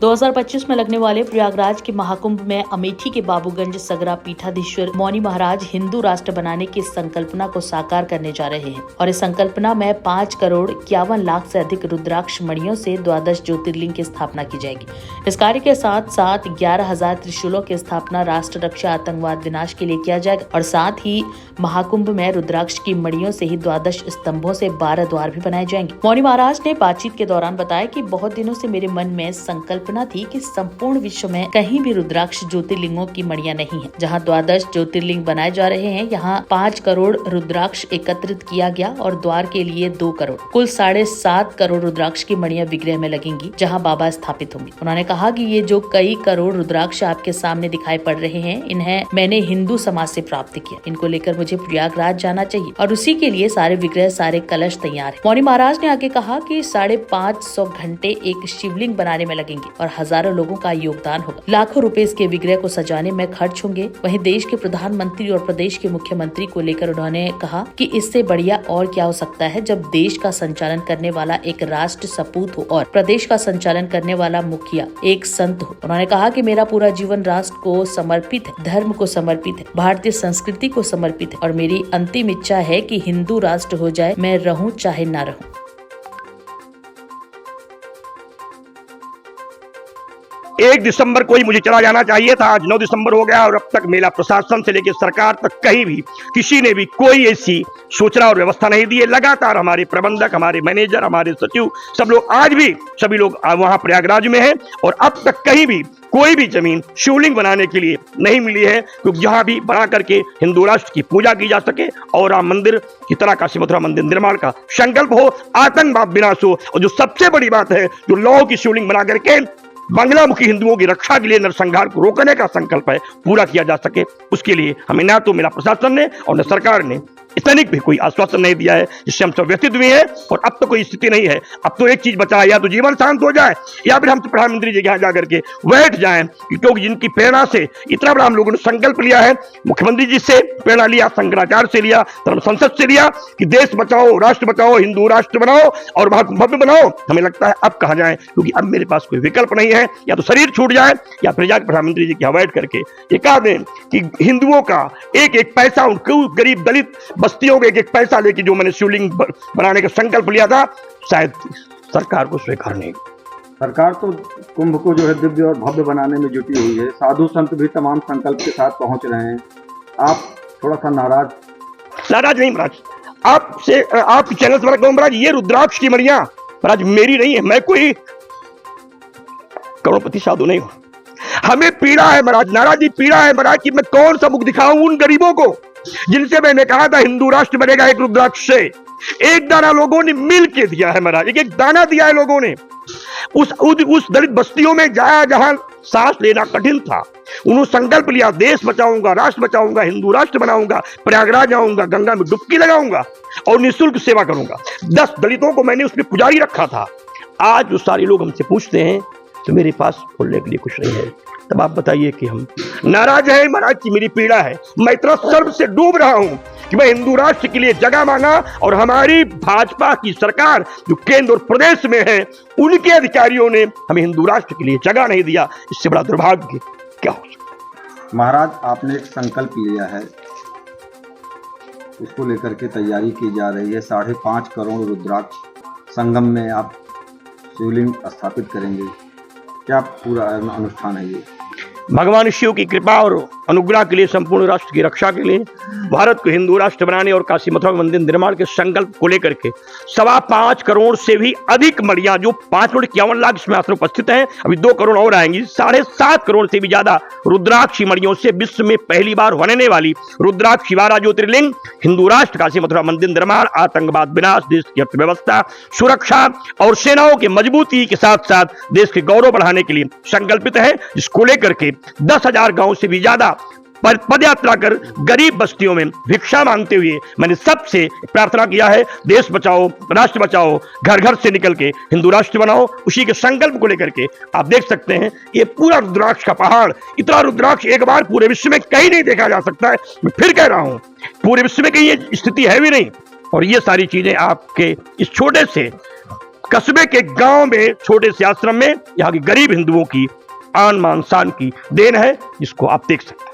2025 में लगने वाले प्रयागराज के महाकुंभ में अमेठी के बाबूगंज सगरा पीठाधीश्वर मौनी महाराज हिंदू राष्ट्र बनाने की संकल्पना को साकार करने जा रहे हैं और इस संकल्पना में 5 करोड़ 51 लाख से अधिक रुद्राक्ष मणियों से 12 ज्योतिर्लिंग की स्थापना की जाएगी। इस कार्य के साथ साथ 11,000 त्रिशूलों की स्थापना राष्ट्र रक्षा आतंकवाद विनाश के लिए किया जाएगा और साथ ही महाकुंभ में रुद्राक्ष की मणियों से ही 12 स्तंभों से 12 द्वार भी बनाए जाएंगे। मौनी महाराज ने बातचीत के दौरान बताया कि बहुत दिनों से मेरे मन में संकल्पना थी कि संपूर्ण विश्व में कहीं भी रुद्राक्ष ज्योतिर्लिंगों की मणियां नहीं है। जहां 12 ज्योतिर्लिंग बनाए जा रहे हैं, यहां 5 करोड़ रुद्राक्ष एकत्रित किया गया और द्वार के लिए 2 करोड़, कुल 7.5 करोड़ रुद्राक्ष की मणियां विग्रह में लगेंगी जहां बाबा स्थापित होंगे। उन्होंने कहा कि ये जो कई करोड़ रुद्राक्ष आपके सामने दिखाई पड़ रहे हैं, इन्हें मैंने हिंदू समाज से प्राप्त किया। इनको लेकर मुझे प्रयागराज जाना चाहिए और उसी के लिए सारे विग्रह, सारे कलश तैयार है। मौनी महाराज ने आगे कहा कि 550 घंटे एक शिवलिंग बनाने में लगेंगे और हजारों लोगों का योगदान होगा। लाखों रुपए इसके विग्रह को सजाने में खर्च होंगे। वहीं देश के प्रधानमंत्री और प्रदेश के मुख्यमंत्री को लेकर उन्होंने कहा कि इससे बढ़िया और क्या हो सकता है जब देश का संचालन करने वाला एक राष्ट्र सपूत हो और प्रदेश का संचालन करने वाला मुखिया एक संत हो। उन्होंने कहा कि मेरा पूरा जीवन राष्ट्र को समर्पित है, धर्म को समर्पित है, भारतीय संस्कृति को समर्पित है और मेरी अंतिम इच्छा है कि हिंदू राष्ट्र हो जाए, मैं रहूं चाहे ना रहूं। 1 दिसंबर को ही मुझे चला जाना चाहिए था। आज 9 दिसंबर हो गया और अब तक मेला प्रशासन से लेकर सरकार तक कहीं भी किसी ने भी कोई ऐसी सूचना और व्यवस्था नहीं दी है। लगातार हमारे प्रबंधक, हमारे मैनेजर, हमारे सचिव, सब लोग आज भी सभी लोग वहां प्रयागराज में हैं और अब तक कहीं भी कोई भी जमीन शिवलिंग बनाने के लिए नहीं मिली है, क्योंकि जहां भी बना करके हिंदू राष्ट्र की पूजा की जा सके और राम मंदिर की तरह काशी मथुरा मंदिर निर्माण का संकल्प हो, आतंकवाद विनाश हो और जो सबसे बड़ी बात है, जो लौह की शिवलिंग बना करके बांग्लामुखी हिंदुओं की रक्षा के लिए नरसंहार को रोकने का संकल्प है, पूरा किया जा सके। उसके लिए हमें ना तो मेला प्रशासन ने और न सरकार ने तनिक भी कोई आश्वासन नहीं दिया है, जिससे हम सब व्यथित हुए हैं और अब तो कोई स्थिति नहीं है। अब तो एक चीज बचा है, या तो जीवन शांत हो जाए या फिर हम तो प्रधानमंत्री जी के यहाँ जाकर के बैठ जाएं, क्योंकि जिनकी प्रेरणा से इतना बड़ा हम लोगों ने संकल्प लिया है, मुख्यमंत्री जी से प्रेरणा लिया, शंकराचार्य से लिया, धर्म संसद से लिया कि देश बचाओ, राष्ट्र बचाओ, हिंदू राष्ट्र बनाओ और भव्य बनाओ। हमें लगता है अब कहा जाए, क्योंकि अब मेरे पास कोई विकल्प नहीं है, या तो शरीर छूट जाए या फिर जाकर प्रधानमंत्री जी के यहाँ बैठ करके ये कह दें कि हिंदुओं का एक एक पैसा, उन गरीब दलित बस्तियों के एक पैसा लेके जो मैंने शिवलिंग बनाने का संकल्प लिया था, शायद सरकार को स्वीकार नहीं। सरकार तो कुंभ को जो है दिव्य और भव्य बनाने में जुटी हुई है, साधु संत भी तमाम संकल्प के साथ पहुंच रहे हैं। आप थोड़ा सा नाराज नहीं महाराज, आपसे आप चैनल से कहूं महाराज, ये रुद्राक्ष की मणियां महाराज मेरी नहीं है, मैं कोई करोड़पति साधु नहीं हूं। हमें पीड़ा है महाराज, नाराज जी पीड़ा है महाराज कि मैं कौन सा मुख दिखाऊं उन गरीबों को जिनसे मैंने कहा था हिंदू राष्ट्र बनेगा एक रुद्राक्ष से। एक दाना लोगों ने मिल के दिया है महाराज, एक दाना दिया है लोगों ने। उस दलित बस्तियों में जाया जहां सांस लेना कठिन था, उन्होंने संकल्प लिया, देश बचाऊंगा, राष्ट्र बचाऊंगा, हिंदू राष्ट्र बनाऊंगा, प्रयागराज जाऊंगा, गंगा में डुबकी लगाऊंगा और निःशुल्क सेवा करूंगा। 10 दलितों को मैंने उसमें पुजारी रखा था। आज जो सारे लोग हमसे पूछते हैं तो मेरे पास बोलने के लिए कुछ नहीं है, तब आप बताइए कि हम नाराज हैं महाराज की मेरी पीड़ा है। मैं इतना सर्व से डूब रहा हूं कि मैं हिंदू राष्ट्र के लिए जगह मांगा और हमारी भाजपा की सरकार जो केंद्र और प्रदेश में है, उनके अधिकारियों ने हमें हिंदू राष्ट्र के लिए जगह नहीं दिया। इससे बड़ा दुर्भाग्य क्या हो सकता। महाराज, आपने एक संकल्प लिया है, उसको लेकर के तैयारी की जा रही है। 5.5 करोड़ रुद्राक्ष संगम में आप शिवलिंग स्थापित करेंगे, क्या पूरा अनुष्ठान है ये? भगवान शिव की कृपा और अनुग्रह के लिए, संपूर्ण राष्ट्र की रक्षा के लिए, भारत को हिंदू राष्ट्र बनाने और काशी मथुरा मंदिर निर्माण के संकल्प को लेकर के 5.25 करोड़ से भी अधिक मणियां, जो 5 करोड़ 51 लाख इसमें आश्रम उपस्थित हैं, अभी 2 करोड़ और आएंगी, 7.5 करोड़ से भी ज्यादा रुद्राक्षी मणियों से विश्व में पहली बार होने वाली रुद्राक्ष 12 ज्योतिर्लिंग, हिंदू राष्ट्र, काशी मथुरा मंदिर निर्माण, आतंकवाद विनाश, देश की अर्थव्यवस्था, सुरक्षा और सेनाओं की मजबूती के साथ साथ देश के गौरव बढ़ाने के लिए संकल्पित है, जिसको लेकर के 10,000 गांव से भी ज्यादा पदयात्रा कर गरीब बस्तियों में भिक्षा मांगते हुए मैंने सबसे प्रार्थना किया है, देश बचाओ, राष्ट्र बचाओ, घर घर से निकल के हिंदू राष्ट्र बनाओ। उसी के संकल्प को लेकर के आप देख सकते हैं ये पूरा रुद्राक्ष का पहाड़, इतना रुद्राक्ष एक बार पूरे विश्व में कहीं नहीं देखा जा सकता है। मैं फिर कह रहा हूं, पूरे विश्व में कहीं ये स्थिति है भी नहीं। और ये सारी चीजें आपके इस छोटे से कस्बे के गांव में छोटे से आश्रम में यहाँ के गरीब हिंदुओं की आन मान शान की देन है, जिसको आप देख सकते हैं।